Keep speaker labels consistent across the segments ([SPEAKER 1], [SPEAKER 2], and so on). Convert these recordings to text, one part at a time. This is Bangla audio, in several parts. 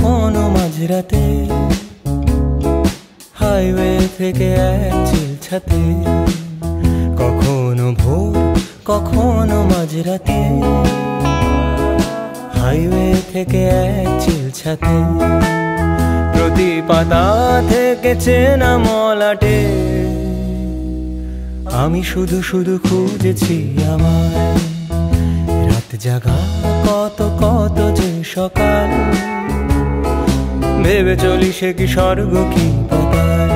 [SPEAKER 1] কখনো মাঝরাতে, হাইওয়ে থেকে এক চিলছাতে, কখনো ভোর কখনো মাঝরাতে, হাইওয়ে থেকে এক চিলছাতে, প্রতি পাতা থেকে চেনা মলাটে আমি শুধু শুধু খুঁজেছি আমায়। রাত জাগা কত কত যে সকাল, ভেবে চলি সে কি স্বর্গ কি পাতাল।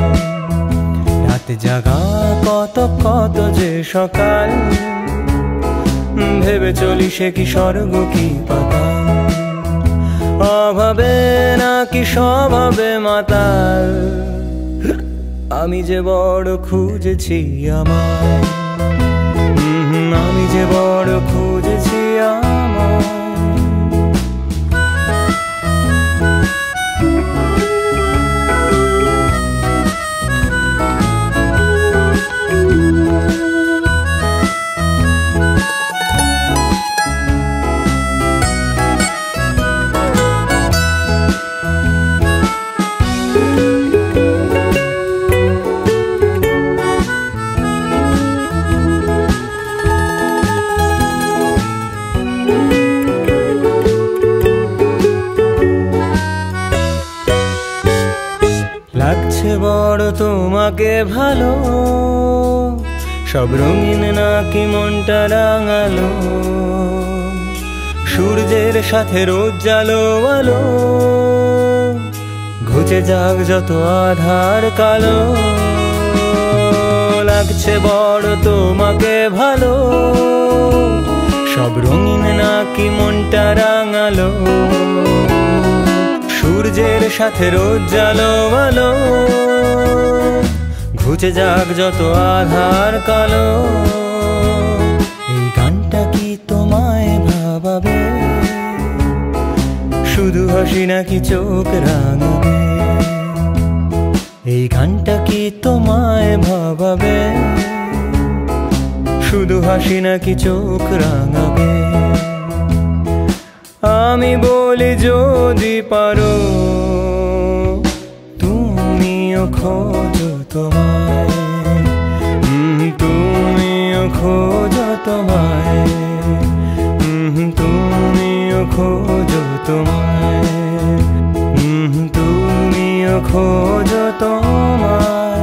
[SPEAKER 1] রাত জাগা কত কত যে সকাল, ভেবে চলি সে কি স্বর্গ কি পাতাল। অভাবে নাকি স্বভাবে মাতাল, আমি যে বড় খুঁজেছি আমায়, আমি যে বড় খুঁজেছি আমায়। লাগছে বড় তোমাকে ভালো, সব রঙিন নাকি মনটা রাঙালো, সূর্যের সাথে রোজ জালো আলো, ঘুচে যাক যত আধার কালো। লাগছে বড় তোমাকে ভালো, সব রঙিন নাকি মনটা রাঙালো, সূর্যের সাথে রোজ জালো আলো, ঘুচে যাক যত আধার কালো। এই গানটা কি তোমায় ভাবাবে, শুধু হাসি নাকি চোখ রাঙাবে? এই গানটা কি তোমায় ভাবাবে, শুধু হাসি নাকি চোখ রাঙাবে? আমি বলি যদি পারো তুমিও খোঁজো তোমায়, তুমিও খোঁজো তোমায়, তুমিও খোঁজো তোমায়, তুমিও খোঁজো তোমায়।